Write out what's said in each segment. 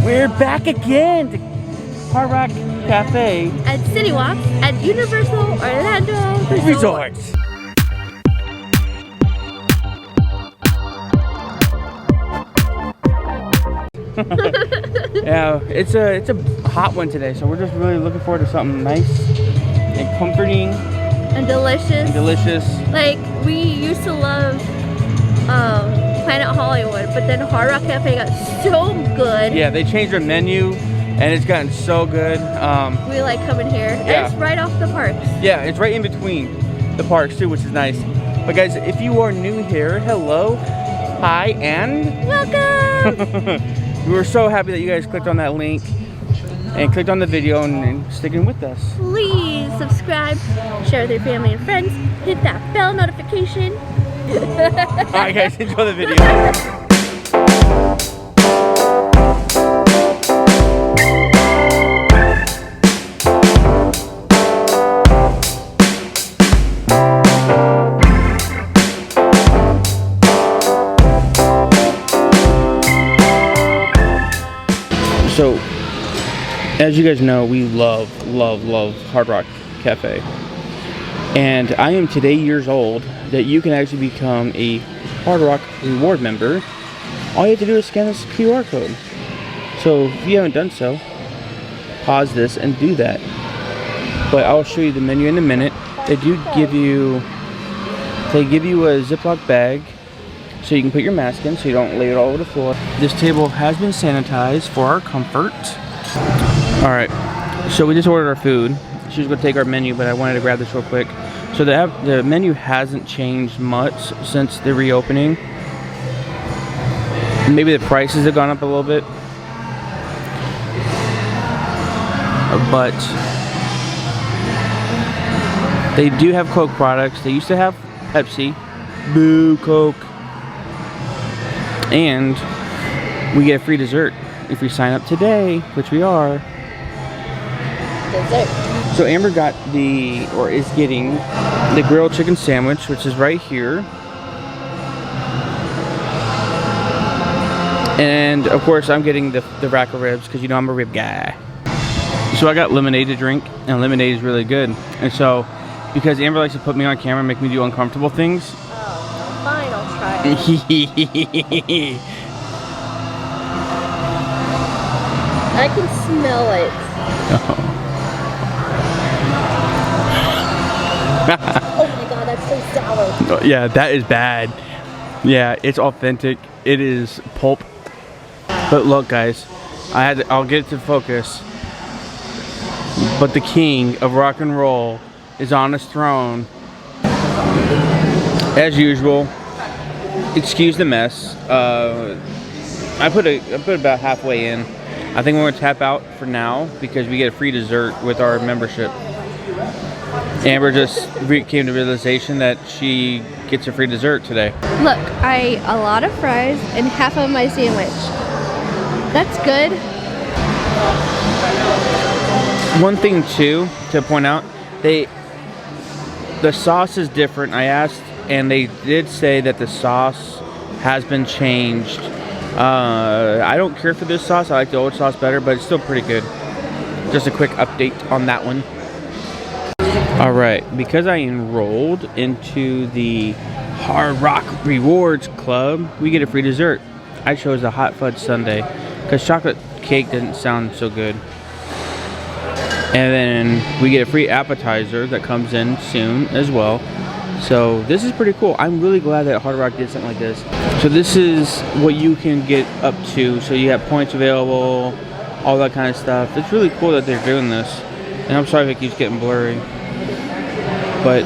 We're back again to Hard Rock Cafe at City Walk at Universal Orlando Resort. Yeah, it's a hot one today, so we're just really looking forward to something nice and comforting and delicious. Like, we used to love Planet Hollywood, but then Hard Rock Cafe got so good. Yeah, they changed their menu and it's gotten so good. We like coming here. Yeah. And it's right off the parks. Yeah, it's right in between the parks too, which is nice. But guys, if you are new here, hello, hi, and welcome. We were so happy that you guys clicked on that link and clicked on the video and sticking with us. Please subscribe, share with your family and friends, hit that bell notification. Alright guys, enjoy the video. So, as you guys know, we love Hard Rock Cafe. And I am today years old that you can actually become a Hard Rock Reward member. All you have to do is scan this QR code. So, if you haven't done so, pause this and do that. But I'll show you the menu in a minute. They give you a Ziploc bag, so you can put your mask in so you don't lay it all over the floor. This table has been sanitized for our comfort. Alright, so we just ordered our food. She was going to take our menu, but I wanted to grab this real quick. So the menu hasn't changed much since the reopening. Maybe the prices have gone up a little bit. But they do have Coke products. They used to have Pepsi. Boo, Coke. And we get a free dessert if we sign up today, which we are. Dessert. So Amber got is getting the grilled chicken sandwich, which is right here. And of course I'm getting the rack of ribs because you know I'm a rib guy. So I got lemonade to drink, and lemonade is really good. And so, because Amber likes to put me on camera and make me do uncomfortable things, fine, I'll try it. I can smell it. Oh my god, that's so sour. Yeah, that is bad. Yeah, it's authentic. It is pulp. But look, guys, I'll get it to focus. But the king of rock and roll is on his throne. As usual. Excuse the mess. I put about halfway in. I think we're gonna tap out for now because we get a free dessert with our membership. Amber just came to realization that she gets a free dessert today. Look, I ate a lot of fries and half of my sandwich. That's good. One thing too to point out, the sauce is different. I asked, and they did say that the sauce has been changed. I don't care for this sauce. I like the old sauce better, but it's still pretty good. Just a quick update on that one. Alright, because I enrolled into the Hard Rock Rewards Club, we get a free dessert. I chose the hot fudge sundae because chocolate cake didn't sound so good. And then we get a free appetizer that comes in soon as well. So this is pretty cool. I'm really glad that Hard Rock did something like this. So this is what you can get up to. So you have points available, all that kind of stuff. It's really cool that they're doing this. And I'm sorry if it keeps getting blurry. But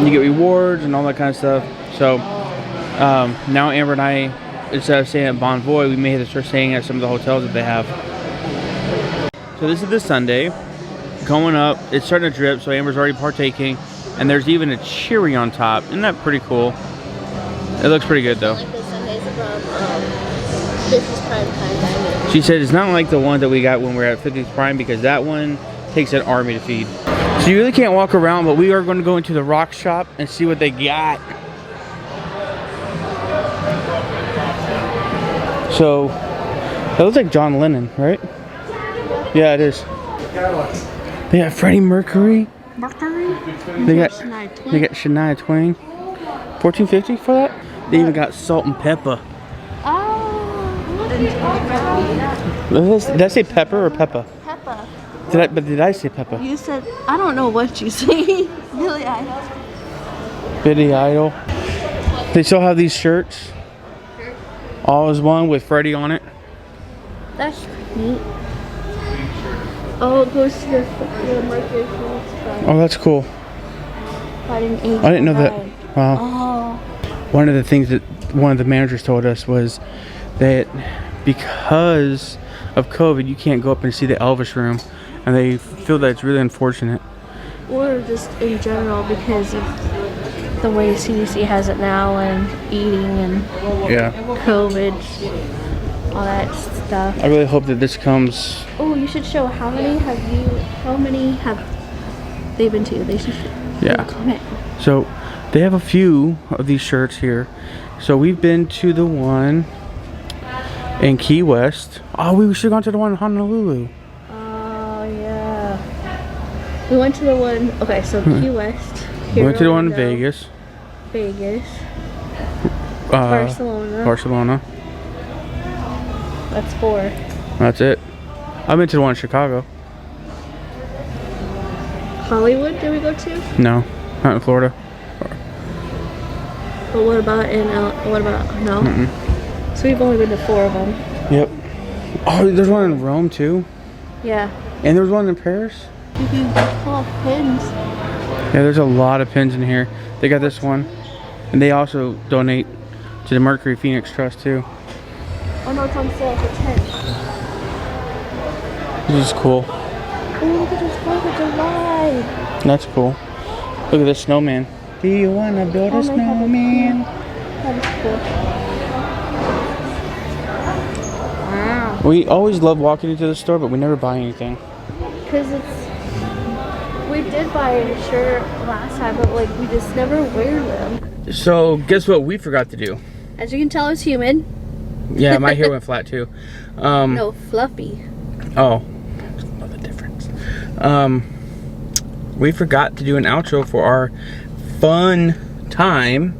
you get rewards and all that kind of stuff. So now Amber and I, instead of staying at Bonvoy, we may have to start staying at some of the hotels that they have. So this is the sundae. Going up, it's starting to drip, so Amber's already partaking. And there's even a cherry on top. Isn't that pretty cool? It looks pretty good though. I like the sundaes from Business Prime Dining. She said it's not like the one that we got when we were at 50th Prime because that one takes an army to feed. So you really can't walk around, but we are going to go into the rock shop and see what they got. So That looks like John Lennon, right? Yeah, it is. They got Freddie Mercury. They got Shania Twain. $14.50 for that. They even got salt and pepper. Did I say pepper or peppa? Peppa. Did I say peppa? You said, I don't know what you say. Billy Idol. Billy Idol. They still have these shirts. All is one with Freddie on it. That's neat. Oh, it goes to the Mercury Phoenix. Oh, that's cool. I didn't know that. Wow. Oh. One of the things that one of the managers told us was that because of COVID, you can't go up and see the Elvis room, and they feel that it's really unfortunate. Or just in general because of the way CDC has it now, and eating and COVID, all that stuff. I really hope that this comes. Oh, you should show how many have they been to? They should comment. So they have a few of these shirts here. So we've been to the one in Key West. Oh, we should have gone to the one in Honolulu. Oh yeah. We went to the one. Okay, so Key West. We went to the one in Vegas. Barcelona. That's 4. That's it. I've been to the one in Chicago. Hollywood, did we go to? No, not in Florida. But what about no? So we've only been to 4 of them. Yep. Oh, there's one in Rome too. Yeah. And there's one in Paris. You can pull off pins. Yeah, there's a lot of pins in here. They got this one, and they also donate to the Mercury Phoenix Trust too. Oh no, it's on sale for 10. This is cool. Oh, look at this 4th of July. That's cool. Look at this snowman. Do you want to build a snowman? That is cool. Wow. We always love walking into the store, but we never buy anything. Because we did buy a shirt last time, but like we just never wear them. So guess what we forgot to do? As you can tell, it's humid. Yeah, my hair went flat too. No, fluffy. Oh, know the difference. We forgot to do an outro for our fun time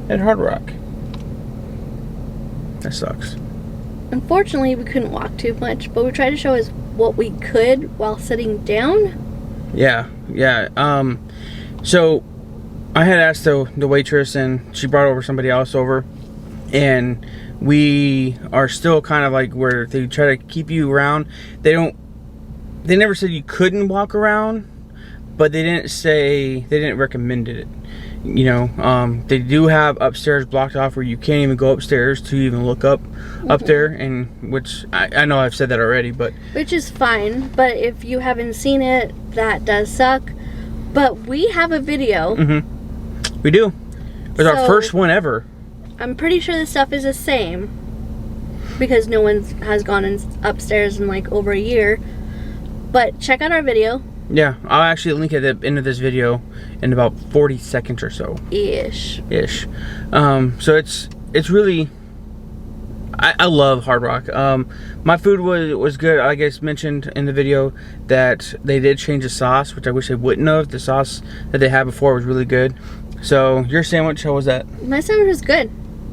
at Hard Rock. That sucks. Unfortunately, we couldn't walk too much, but we tried to show us what we could while sitting down. Yeah. So I had asked the waitress, and she brought over somebody else over, and we are still kind of like where they try to keep you around. They never said you couldn't walk around, but they didn't recommend it. You know, they do have upstairs blocked off where you can't even go upstairs to even look up there, and which I know I've said that already, but which is fine. But if you haven't seen it, that does suck. But we have a video. We do. It's our first one ever. I'm pretty sure the stuff is the same because no one has gone upstairs in like over a year. But check out our video. Yeah, I'll actually link at the end of this video in about 40 seconds or so. Ish. So it's really, I love Hard Rock. My food was good. I guess mentioned in the video that they did change the sauce, which I wish they wouldn't have. The sauce that they had before was really good. So your sandwich, how was that? My sandwich was good.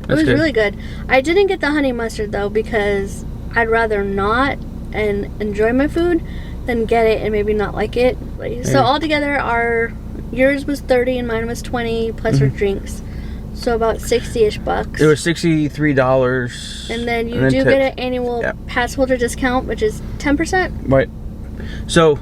It was really good. I didn't get the honey mustard though because I'd rather not and enjoy my food than get it and maybe not like it. So altogether, yours was 30 and mine was 20 plus our drinks. So about 60-ish bucks. It was $63. And then you do get an annual pass holder discount, which is 10%. Right. So,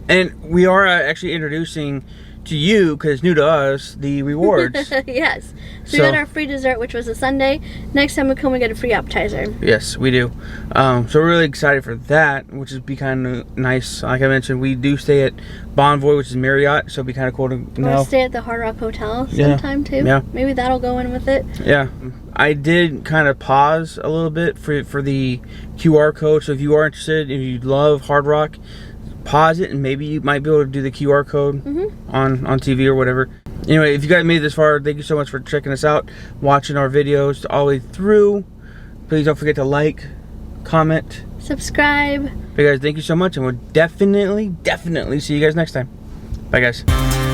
and we are actually introducing to you, because it's new to us, the rewards. Yes. So we got our free dessert, which was a sundae. Next time we come, we get a free appetizer. Yes, we do. So we're really excited for that, which would be kind of nice. Like I mentioned, we do stay at Bonvoy, which is Marriott, so it'd be kind of cool to know. Or stay at the Hard Rock Hotel sometime too. Yeah. Maybe that'll go in with it. Yeah. I did kind of pause a little bit for the QR code. So if you are interested, if you love Hard Rock, pause it and maybe you might be able to do the QR code on TV or whatever. Anyway, if you guys made it this far, thank you so much for checking us out, watching our videos all the way through. Please don't forget to like, comment, subscribe. But guys, thank you so much, and we'll definitely see you guys next time. Bye, guys.